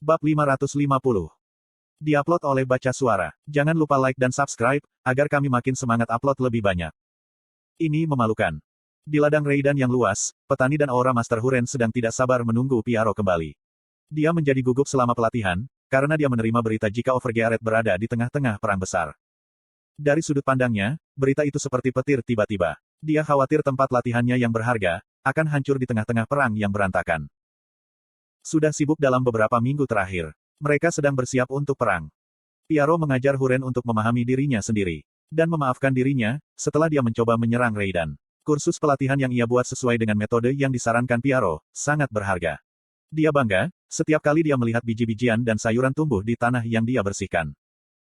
Bab 550. Diupload oleh Baca Suara. Jangan lupa like dan subscribe, agar kami makin semangat upload lebih banyak. Ini memalukan. Di ladang Raiden yang luas, petani dan Aura Master Huren sedang tidak sabar menunggu Piaro kembali. Dia menjadi gugup selama pelatihan, karena dia menerima berita jika Overgearet berada di tengah-tengah perang besar. Dari sudut pandangnya, berita itu seperti petir tiba-tiba. Dia khawatir tempat latihannya yang berharga, akan hancur di tengah-tengah perang yang berantakan. Sudah sibuk dalam beberapa minggu terakhir. Mereka sedang bersiap untuk perang. Piaro mengajar Huren untuk memahami dirinya sendiri. Dan memaafkan dirinya, setelah dia mencoba menyerang Raiden. Kursus pelatihan yang ia buat sesuai dengan metode yang disarankan Piaro, sangat berharga. Dia bangga, setiap kali dia melihat biji-bijian dan sayuran tumbuh di tanah yang dia bersihkan.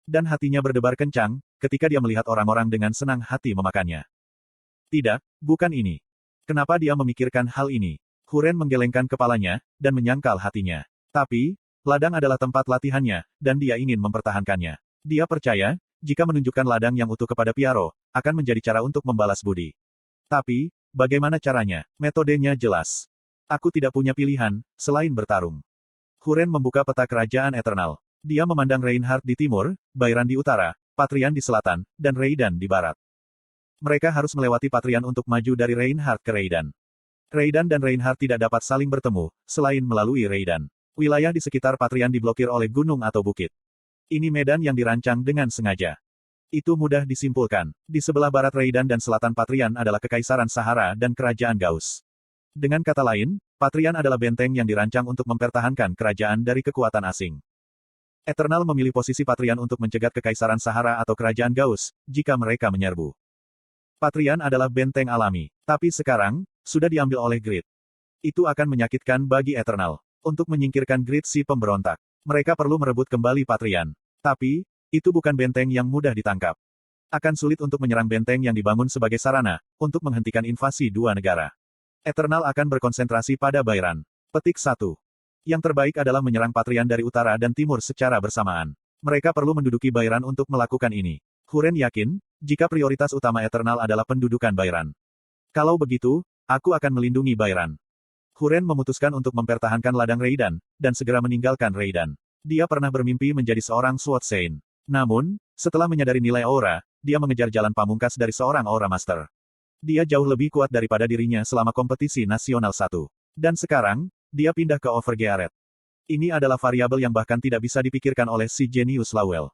Dan hatinya berdebar kencang, ketika dia melihat orang-orang dengan senang hati memakannya. Tidak, bukan ini. Kenapa dia memikirkan hal ini? Huren menggelengkan kepalanya, dan menyangkal hatinya. Tapi, ladang adalah tempat latihannya, dan dia ingin mempertahankannya. Dia percaya, jika menunjukkan ladang yang utuh kepada Piaro, akan menjadi cara untuk membalas budi. Tapi, bagaimana caranya? Metodenya jelas. Aku tidak punya pilihan, selain bertarung. Huren membuka peta kerajaan Eternal. Dia memandang Reinhardt di timur, Bayran di utara, Patrian di selatan, dan Raiden di barat. Mereka harus melewati Patrian untuk maju dari Reinhardt ke Raiden. Raiden dan Reinhardt tidak dapat saling bertemu, selain melalui Raiden. Wilayah di sekitar Patrian diblokir oleh gunung atau bukit. Ini medan yang dirancang dengan sengaja. Itu mudah disimpulkan. Di sebelah barat Raiden dan selatan Patrian adalah Kekaisaran Sahara dan Kerajaan Gauss. Dengan kata lain, Patrian adalah benteng yang dirancang untuk mempertahankan kerajaan dari kekuatan asing. Eternal memilih posisi Patrian untuk mencegat Kekaisaran Sahara atau Kerajaan Gauss, jika mereka menyerbu. Patrian adalah benteng alami, tapi sekarang, sudah diambil oleh Grid. Itu akan menyakitkan bagi Eternal. Untuk menyingkirkan Grid si pemberontak, mereka perlu merebut kembali Patrian. Tapi, itu bukan benteng yang mudah ditangkap. Akan sulit untuk menyerang benteng yang dibangun sebagai sarana, untuk menghentikan invasi dua negara. Eternal akan berkonsentrasi pada Bayran. Petik 1. Yang terbaik adalah menyerang Patrian dari utara dan timur secara bersamaan. Mereka perlu menduduki Bayran untuk melakukan ini. Huren yakin, jika prioritas utama Eternal adalah pendudukan Bayran. Kalau begitu, aku akan melindungi Bayran. Huren memutuskan untuk mempertahankan ladang Raiden, dan segera meninggalkan Raiden. Dia pernah bermimpi menjadi seorang Sword Saint. Namun, setelah menyadari nilai aura, dia mengejar jalan pamungkas dari seorang Aura Master. Dia jauh lebih kuat daripada dirinya selama kompetisi nasional 1. Dan sekarang, dia pindah ke Overgearet. Ini adalah variabel yang bahkan tidak bisa dipikirkan oleh si jenius Lawel.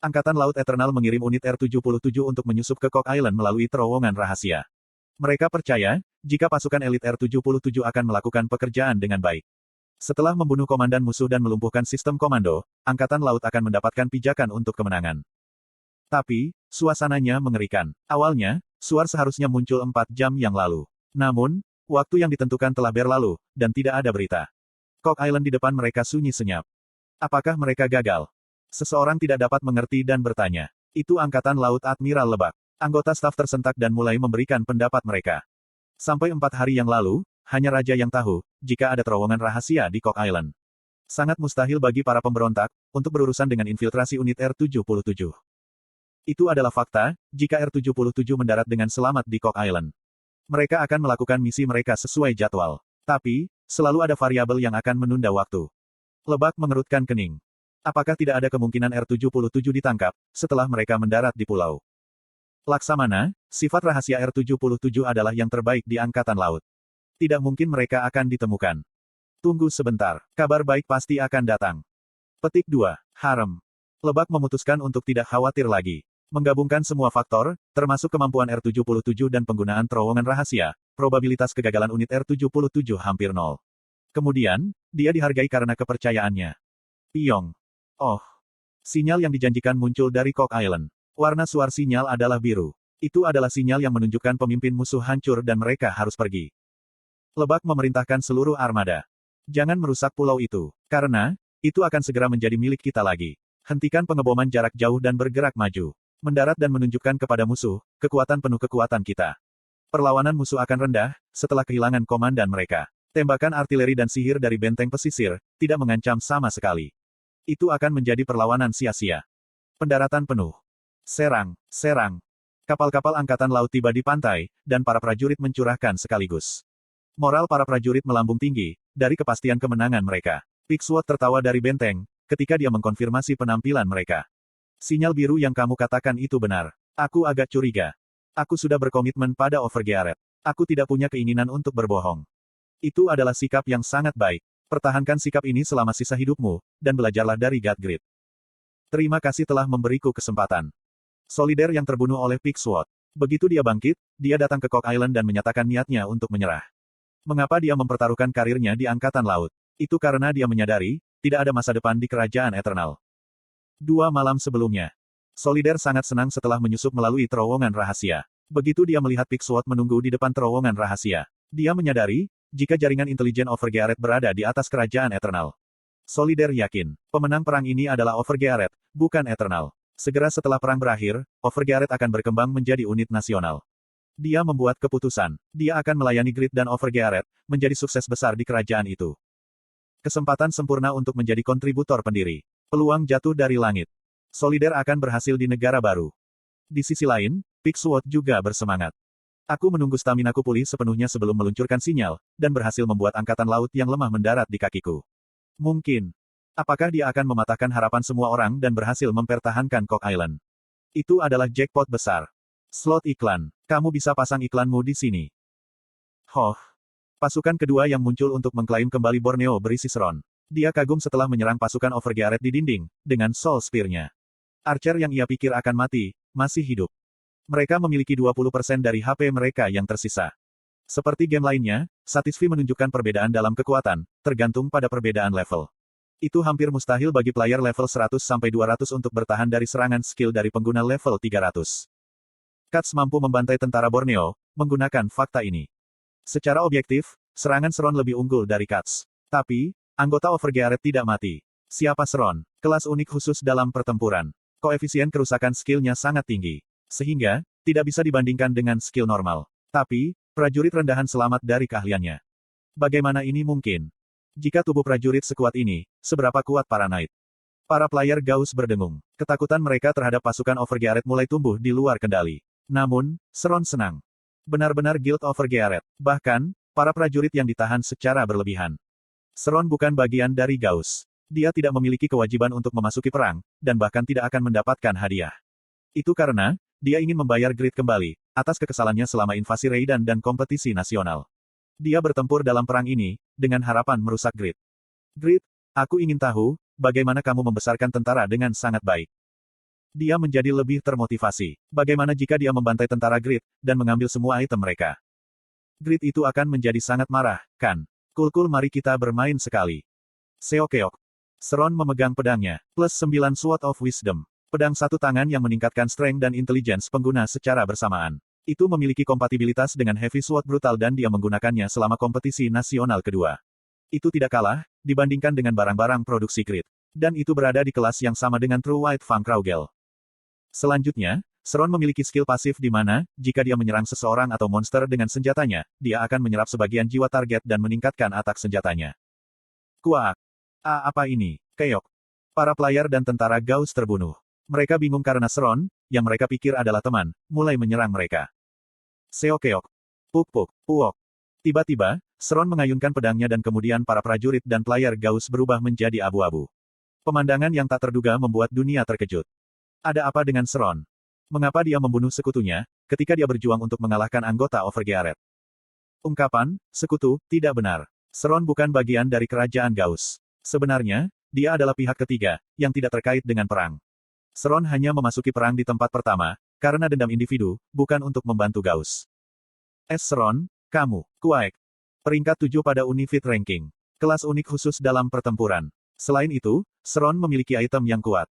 Angkatan Laut Eternal mengirim unit R-77 untuk menyusup ke Cock Island melalui terowongan rahasia. Mereka percaya, jika pasukan elit R-77 akan melakukan pekerjaan dengan baik. Setelah membunuh komandan musuh dan melumpuhkan sistem komando, Angkatan Laut akan mendapatkan pijakan untuk kemenangan. Tapi, suasananya mengerikan. Awalnya, Suar seharusnya muncul 4 jam yang lalu. Namun, waktu yang ditentukan telah berlalu, dan tidak ada berita. Cock Island di depan mereka sunyi senyap. Apakah mereka gagal? Seseorang tidak dapat mengerti dan bertanya. Itu Angkatan Laut Admiral Lebak. Anggota staf tersentak dan mulai memberikan pendapat mereka. Sampai 4 hari yang lalu, hanya Raja yang tahu, jika ada terowongan rahasia di Cock Island. Sangat mustahil bagi para pemberontak, untuk berurusan dengan infiltrasi unit R-77. Itu adalah fakta, jika R-77 mendarat dengan selamat di Cock Island. Mereka akan melakukan misi mereka sesuai jadwal. Tapi, selalu ada variabel yang akan menunda waktu. Lebak mengerutkan kening. Apakah tidak ada kemungkinan R-77 ditangkap, setelah mereka mendarat di pulau? Laksamana, sifat rahasia R-77 adalah yang terbaik di Angkatan Laut. Tidak mungkin mereka akan ditemukan. Tunggu sebentar, kabar baik pasti akan datang. Petik 2. Harem. Lebak memutuskan untuk tidak khawatir lagi. Menggabungkan semua faktor, termasuk kemampuan R-77 dan penggunaan terowongan rahasia, probabilitas kegagalan unit R-77 hampir nol. Kemudian, dia dihargai karena kepercayaannya. Piong. Oh. Sinyal yang dijanjikan muncul dari Cock Island. Warna suar sinyal adalah biru. Itu adalah sinyal yang menunjukkan pemimpin musuh hancur dan mereka harus pergi. Lebak memerintahkan seluruh armada. Jangan merusak pulau itu. Karena, itu akan segera menjadi milik kita lagi. Hentikan pengeboman jarak jauh dan bergerak maju. Mendarat dan menunjukkan kepada musuh, kekuatan penuh kekuatan kita. Perlawanan musuh akan rendah, setelah kehilangan komandan mereka. Tembakan artileri dan sihir dari benteng pesisir, tidak mengancam sama sekali. Itu akan menjadi perlawanan sia-sia. Pendaratan penuh. Serang, serang. Kapal-kapal angkatan laut tiba di pantai, dan para prajurit mencurahkan sekaligus. Moral para prajurit melambung tinggi, dari kepastian kemenangan mereka. Pixword tertawa dari benteng, ketika dia mengkonfirmasi penampilan mereka. Sinyal biru yang kamu katakan itu benar. Aku agak curiga. Aku sudah berkomitmen pada Overgearet. Aku tidak punya keinginan untuk berbohong. Itu adalah sikap yang sangat baik. Pertahankan sikap ini selama sisa hidupmu, dan belajarlah dari Godgrid. Terima kasih telah memberiku kesempatan. Solider yang terbunuh oleh Pixword. Begitu dia bangkit, dia datang ke Cock Island dan menyatakan niatnya untuk menyerah. Mengapa dia mempertaruhkan karirnya di Angkatan Laut? Itu karena dia menyadari, tidak ada masa depan di Kerajaan Eternal. 2 malam sebelumnya, Solider sangat senang setelah menyusup melalui terowongan rahasia. Begitu dia melihat Pixword menunggu di depan terowongan rahasia, dia menyadari, jika jaringan intelijen Overgearet berada di atas Kerajaan Eternal. Solider yakin, pemenang perang ini adalah Overgearet, bukan Eternal. Segera setelah perang berakhir, Overgearet akan berkembang menjadi unit nasional. Dia membuat keputusan, dia akan melayani Grid dan Overgearet, menjadi sukses besar di kerajaan itu. Kesempatan sempurna untuk menjadi kontributor pendiri. Peluang jatuh dari langit. Solider akan berhasil di negara baru. Di sisi lain, Pixword juga bersemangat. Aku menunggu staminaku pulih sepenuhnya sebelum meluncurkan sinyal, dan berhasil membuat angkatan laut yang lemah mendarat di kakiku. Mungkin. Apakah dia akan mematahkan harapan semua orang dan berhasil mempertahankan Cock Island? Itu adalah jackpot besar. Slot iklan. Kamu bisa pasang iklanmu di sini. Pasukan kedua yang muncul untuk mengklaim kembali Borneo berisi Sron. Dia kagum setelah menyerang pasukan Overgearet di dinding, dengan Soul Spear-nya. Archer yang ia pikir akan mati, masih hidup. Mereka memiliki 20% dari HP mereka yang tersisa. Seperti game lainnya, Satisfy menunjukkan perbedaan dalam kekuatan, tergantung pada perbedaan level. Itu hampir mustahil bagi player level 100-200 untuk bertahan dari serangan skill dari pengguna level 300. Cats mampu membantai tentara Borneo, menggunakan fakta ini. Secara objektif, serangan Sron lebih unggul dari Cats. Tapi, anggota Overgearet tidak mati. Siapa Sron? Kelas unik khusus dalam pertempuran. Koefisien kerusakan skill-nya sangat tinggi. Sehingga, tidak bisa dibandingkan dengan skill normal. Tapi, prajurit rendahan selamat dari keahliannya. Bagaimana ini mungkin? Jika tubuh prajurit sekuat ini, seberapa kuat para knight? Para player Gauss berdengung. Ketakutan mereka terhadap pasukan Overgearet mulai tumbuh di luar kendali. Namun, Sron senang. Benar-benar Guild Overgearet. Bahkan, para prajurit yang ditahan secara berlebihan. Sron bukan bagian dari Gauss. Dia tidak memiliki kewajiban untuk memasuki perang, dan bahkan tidak akan mendapatkan hadiah. Itu karena, dia ingin membayar Grid kembali, atas kekesalannya selama invasi Raidan dan kompetisi nasional. Dia bertempur dalam perang ini, dengan harapan merusak Grid. Grid, aku ingin tahu, bagaimana kamu membesarkan tentara dengan sangat baik. Dia menjadi lebih termotivasi. Bagaimana jika dia membantai tentara Grid, dan mengambil semua item mereka? Grid itu akan menjadi sangat marah, kan? Kul-kul mari kita bermain sekali. Seokeok. Sron memegang pedangnya, plus 9 Sword of Wisdom. Pedang satu tangan yang meningkatkan strength dan intelligence pengguna secara bersamaan. Itu memiliki kompatibilitas dengan Heavy Sword Brutal dan dia menggunakannya selama kompetisi nasional kedua. Itu tidak kalah, dibandingkan dengan barang-barang produksi Grid. Dan itu berada di kelas yang sama dengan True White Fang Kraugel. Selanjutnya, Sron memiliki skill pasif di mana, jika dia menyerang seseorang atau monster dengan senjatanya, dia akan menyerap sebagian jiwa target dan meningkatkan atak senjatanya. Kuak. Apa ini? Keok. Para player dan tentara Gauss terbunuh. Mereka bingung karena Sron, yang mereka pikir adalah teman, mulai menyerang mereka. Seokeok. Puk-puk, puok. Tiba-tiba, Sron mengayunkan pedangnya dan kemudian para prajurit dan player Gauss berubah menjadi abu-abu. Pemandangan yang tak terduga membuat dunia terkejut. Ada apa dengan Sron? Mengapa dia membunuh sekutunya, ketika dia berjuang untuk mengalahkan anggota Overgearet? Ungkapan, sekutu, tidak benar. Sron bukan bagian dari kerajaan Gauss. Sebenarnya, dia adalah pihak ketiga, yang tidak terkait dengan perang. Sron hanya memasuki perang di tempat pertama, karena dendam individu, bukan untuk membantu Gauss. Sron, kamu, kuaek. Peringkat 7 pada Unifit Ranking. Kelas unik khusus dalam pertempuran. Selain itu, Sron memiliki item yang kuat.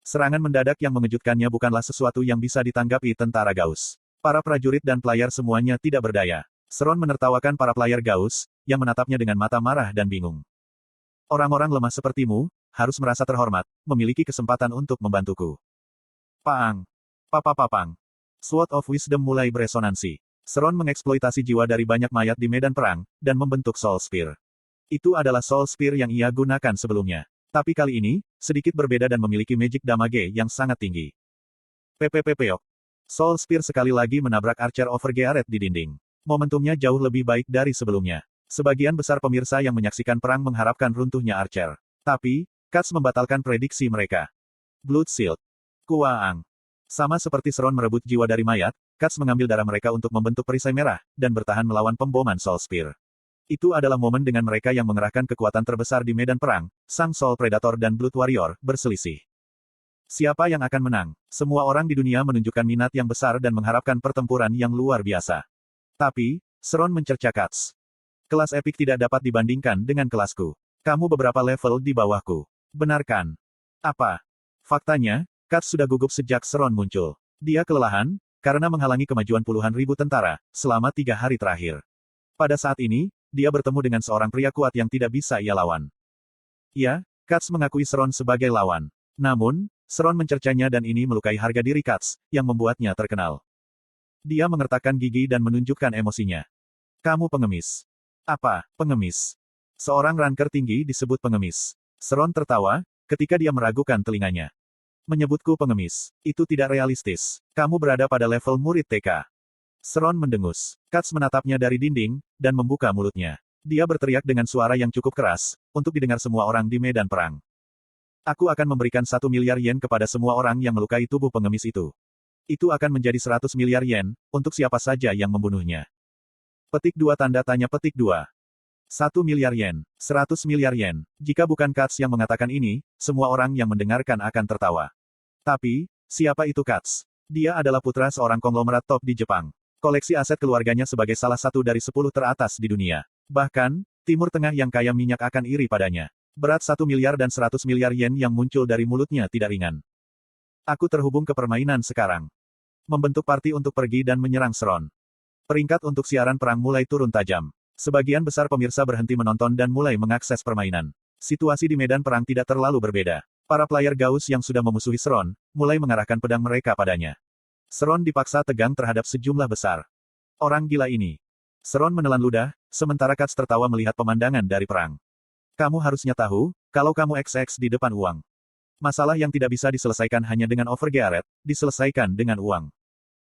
Serangan mendadak yang mengejutkannya bukanlah sesuatu yang bisa ditanggapi tentara Gauss. Para prajurit dan player semuanya tidak berdaya. Sron menertawakan para player Gauss, yang menatapnya dengan mata marah dan bingung. Orang-orang lemah sepertimu, harus merasa terhormat, memiliki kesempatan untuk membantuku. Paang. Papapapang. Sword of Wisdom mulai beresonansi. Sron mengeksploitasi jiwa dari banyak mayat di medan perang, dan membentuk Soul Spear. Itu adalah Soul Spear yang ia gunakan sebelumnya. Tapi kali ini, sedikit berbeda dan memiliki magic damage yang sangat tinggi. PPPPok. Soul Spear sekali lagi menabrak Archer Overgearet di dinding. Momentumnya jauh lebih baik dari sebelumnya. Sebagian besar pemirsa yang menyaksikan perang mengharapkan runtuhnya Archer. Tapi, Katz membatalkan prediksi mereka. Blood Shield. Kuwaang. Sama seperti Seron merebut jiwa dari mayat, Katz mengambil darah mereka untuk membentuk perisai merah, dan bertahan melawan pemboman Soul Spear. Itu adalah momen dengan mereka yang mengerahkan kekuatan terbesar di medan perang, Sang Soul Predator dan Blood Warrior, berselisih. Siapa yang akan menang? Semua orang di dunia menunjukkan minat yang besar dan mengharapkan pertempuran yang luar biasa. Tapi, Seron mencerca Katz. Kelas epik tidak dapat dibandingkan dengan kelasku. Kamu beberapa level di bawahku. Benarkan? Apa? Faktanya, Katz sudah gugup sejak Seron muncul. Dia kelelahan, karena menghalangi kemajuan puluhan ribu tentara, selama 3 hari terakhir. Pada saat ini, dia bertemu dengan seorang pria kuat yang tidak bisa ia lawan. Ya, Katz mengakui Seron sebagai lawan. Namun, Seron mencercanya dan ini melukai harga diri Katz, yang membuatnya terkenal. Dia mengertakkan gigi dan menunjukkan emosinya. Kamu pengemis. Apa, pengemis? Seorang ranker tinggi disebut pengemis. Seron tertawa, ketika dia meragukan telinganya. Menyebutku pengemis. Itu tidak realistis. Kamu berada pada level murid TK. Seron mendengus. Katz menatapnya dari dinding, dan membuka mulutnya. Dia berteriak dengan suara yang cukup keras, untuk didengar semua orang di medan perang. Aku akan memberikan 1 miliar yen kepada semua orang yang melukai tubuh pengemis itu. Itu akan menjadi 100 miliar yen, untuk siapa saja yang membunuhnya. Petik 2 tanda tanya petik 2. 1 miliar yen. 100 miliar yen. Jika bukan Katz yang mengatakan ini, semua orang yang mendengarkan akan tertawa. Tapi, siapa itu Katz? Dia adalah putra seorang konglomerat top di Jepang. Koleksi aset keluarganya sebagai salah satu dari 10 teratas di dunia. Bahkan, Timur Tengah yang kaya minyak akan iri padanya. Berat 1 miliar dan 100 miliar yen yang muncul dari mulutnya tidak ringan. Aku terhubung ke permainan sekarang. Membentuk party untuk pergi dan menyerang Seron. Peringkat untuk siaran perang mulai turun tajam. Sebagian besar pemirsa berhenti menonton dan mulai mengakses permainan. Situasi di medan perang tidak terlalu berbeda. Para player Gauss yang sudah memusuhi Seron, mulai mengarahkan pedang mereka padanya. Seron dipaksa tegang terhadap sejumlah besar orang gila ini. Seron menelan ludah, sementara Katz tertawa melihat pemandangan dari perang. Kamu harusnya tahu, kalau kamu XX di depan uang. Masalah yang tidak bisa diselesaikan hanya dengan overgearet, diselesaikan dengan uang.